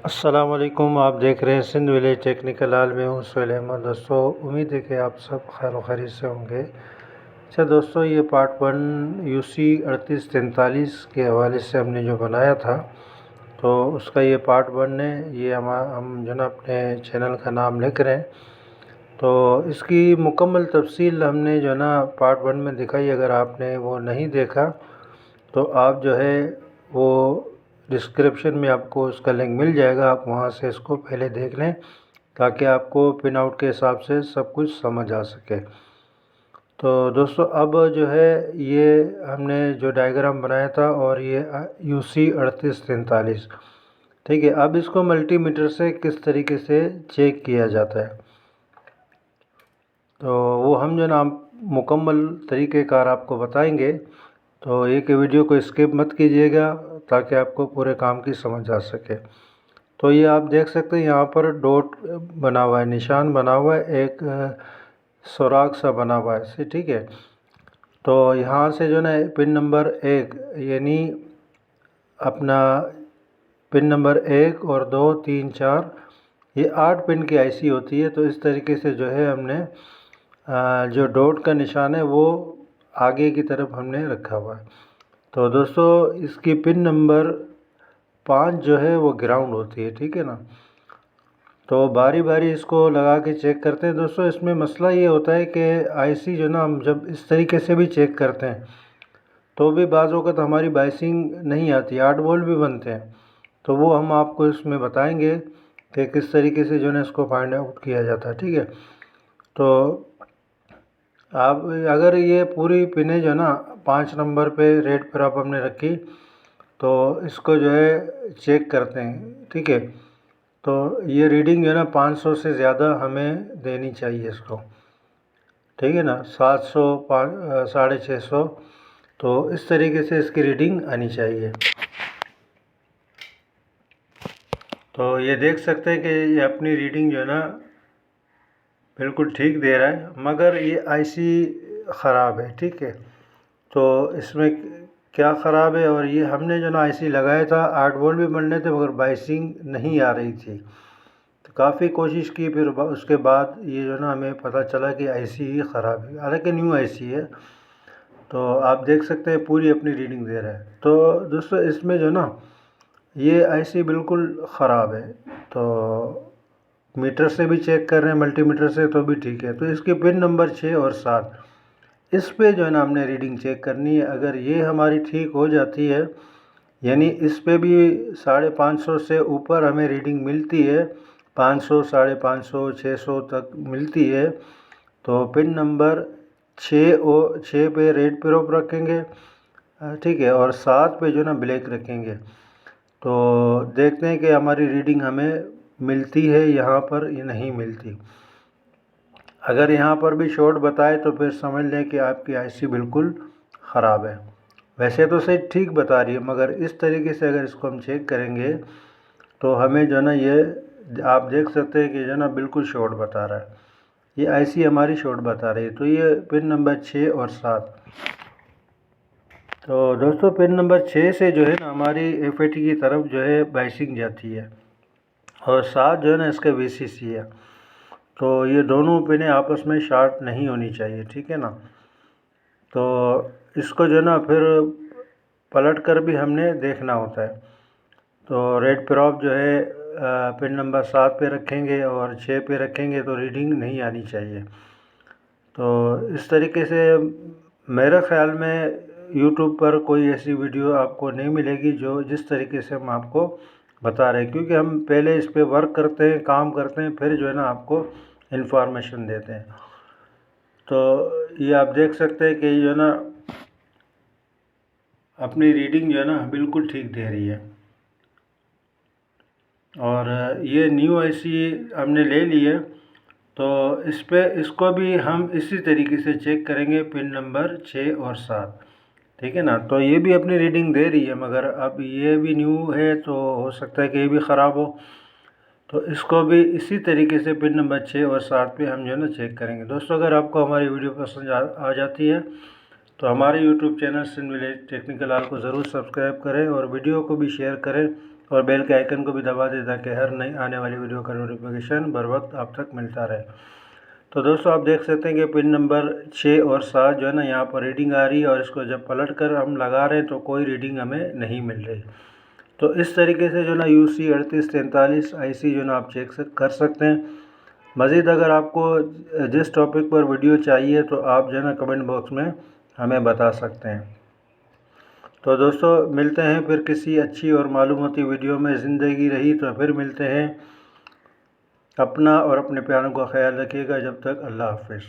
अस्सलाम वालेकुम। आप देख रहे हैं सिंध विलेज टेक्निकल हाल में हूँ सुहेल अहमद। दोस्तों, उम्मीद है कि आप सब खैर खैरियत से होंगे। अच्छा दोस्तों, ये पार्ट 1 यूसी 3843 के हवाले से हमने जो बनाया था, तो उसका ये पार्ट 1 है। ये हम जो ना अपने चैनल का नाम लिख रहे हैं। तो इसकी मुकम्मल तफसील हमने जो ना पार्ट 1 में दिखाई। अगर आपने वो नहीं देखा तो आप जो है वो डिस्क्रिप्शन में आपको उसका लिंक मिल जाएगा, आप वहाँ से इसको पहले देख लें ताकि आपको पिन आउट के हिसाब से सब कुछ समझ आ सके। तो दोस्तों, अब जो है ये हमने जो डायग्राम बनाया था और ये यूसी 3843, ठीक है। अब इसको मल्टीमीटर से किस तरीके से चेक किया जाता है, तो वो हम जो ना मुकम्मल तरीक़ेकार आपको बताएंगे। तो एक वीडियो को स्किप मत कीजिएगा ताकि आपको पूरे काम की समझ आ सके। तो ये आप देख सकते हैं, यहाँ पर डॉट बना हुआ है, निशान बना हुआ है, एक सुराख सा बना हुआ है, ठीक है। तो यहाँ से जो ना पिन नंबर 1 यानी अपना पिन नंबर 1 और 2 3 4 ये 8 पिन की आईसी होती है। तो इस तरीके से जो है हमने जो डॉट का निशान है वो आगे की तरफ हमने रखा हुआ है। तो दोस्तों, इसकी पिन नंबर 5 जो है वो ग्राउंड होती है, ठीक है ना। तो बारी बारी इसको लगा के चेक करते हैं। दोस्तों, इसमें मसला ये होता है कि आईसी जो ना हम जब इस तरीके से भी चेक करते हैं तो भी बाज़ वक़्त हमारी बाइसिंग नहीं आती, 8 वोल्ट भी बनते हैं। तो वो हम आपको इसमें बताएंगे कि किस तरीके से जो है इसको फाइंड आउट किया जाता है, ठीक है। तो आप अगर ये पूरी पिनें जो ना 5 नंबर पे रेड पर आप हमने रखी, तो इसको जो है चेक करते हैं, ठीक है। तो ये रीडिंग जो है ना 500 से ज़्यादा हमें देनी चाहिए इसको, ठीक है ना। 700 650, तो इस तरीके से इसकी रीडिंग आनी चाहिए। तो ये देख सकते हैं कि ये अपनी रीडिंग जो है ना बिल्कुल ठीक दे रहा है, मगर ये आईसी ख़राब है, ठीक है। तो इसमें क्या ख़राब है, और ये हमने जो ना आईसी लगाया था 8 वोल्ट भी बनने थे मगर बाइसिंग नहीं आ रही थी। तो काफ़ी कोशिश की, फिर उसके बाद ये जो ना हमें पता चला कि आईसी ही ख़राब है, हालांकि न्यू आईसी है। तो आप देख सकते हैं पूरी अपनी रीडिंग दे रहा है। तो दोस्तों, इसमें जो ना ये आईसी बिल्कुल ख़राब है। तो मीटर से भी चेक कर रहे हैं, मल्टीमीटर से, तो भी ठीक है। तो इसकी पिन नंबर 6 और 7 इस पे जो है ना हमने रीडिंग चेक करनी है। अगर ये हमारी ठीक हो जाती है, यानी इस पे भी 550 से ऊपर हमें रीडिंग मिलती है, 500 550 600 तक मिलती है, तो पिन नंबर 6 पे रेड प्रोब रखेंगे, ठीक है, और 7 पे जो ना ब्लैक रखेंगे। तो देखते हैं कि हमारी रीडिंग हमें मिलती है यहाँ पर या नहीं मिलती। अगर यहाँ पर भी शॉर्ट बताए तो फिर समझ लें कि आपकी आईसी बिल्कुल ख़राब है। वैसे तो सही ठीक बता रही है, मगर इस तरीके से अगर इसको हम चेक करेंगे तो हमें जो ना ये आप देख सकते हैं कि जो ना बिल्कुल शॉर्ट बता रहा है, ये आईसी हमारी शॉर्ट बता रही है। तो ये पिन नंबर 6 और 7। तो दोस्तों, पिन नंबर 6 से जो है ना हमारी एफएटी की तरफ जो है बाइसिंग जाती है, और 7 जो है ना इसका वीसीसी है। तो ये दोनों पिनें आपस में शॉर्ट नहीं होनी चाहिए, ठीक है ना। तो इसको जो है ना फिर पलट कर भी हमने देखना होता है। तो रेड प्रॉप जो है पिन नंबर 7 पे रखेंगे और 6 पे रखेंगे तो रीडिंग नहीं आनी चाहिए। तो इस तरीके से मेरे ख़्याल में यूट्यूब पर कोई ऐसी वीडियो आपको नहीं मिलेगी जो जिस तरीके से हम आपको बता रहे हैं, क्योंकि हम पहले इस पे वर्क करते हैं, काम करते हैं, फिर जो है ना आपको इन्फॉर्मेशन देते हैं। तो ये आप देख सकते हैं कि जो है ना अपनी रीडिंग जो है ना बिल्कुल ठीक दे रही है। और ये न्यू आईसी हमने ले ली है, तो इस पे इसको भी हम इसी तरीके से चेक करेंगे, पिन नंबर 6 और 7, ठीक है ना। तो ये भी अपनी रीडिंग दे रही है, मगर अब ये भी न्यू है तो हो सकता है कि ये भी ख़राब हो। तो इसको भी इसी तरीके से पिन नंबर 6 और 7 पे हम जो है ना चेक करेंगे। दोस्तों, अगर आपको हमारी वीडियो पसंद आ जाती है तो हमारे YouTube channel Sindh village technical hall को ज़रूर सब्सक्राइब करें और वीडियो को भी शेयर करें और बेल के आइकन को भी दबा दें ताकि हर नई आने वाली वीडियो का नोटिफिकेशन बर वक्त आप तक मिलता रहे। तो दोस्तों आप देख सकते हैं कि पिन नंबर 6 और 7 जो है ना यहाँ पर रीडिंग आ रही है, और इसको जब पलट कर हम लगा रहे हैं तो कोई रीडिंग हमें नहीं मिल रही। तो इस तरीके से जो ना UC 3843 IC जो ना आप चेक कर सकते हैं। मज़ीद अगर आपको जिस टॉपिक पर वीडियो चाहिए तो आप जो है ना कमेंट बॉक्स में हमें बता सकते हैं। तो दोस्तों मिलते हैं फिर किसी अच्छी और मालूमाती वीडियो में। ज़िंदगी रही तो फिर मिलते हैं। अपना और अपने प्यारों का ख्याल रखिएगा। जब तक अल्लाह हाफ़िज़।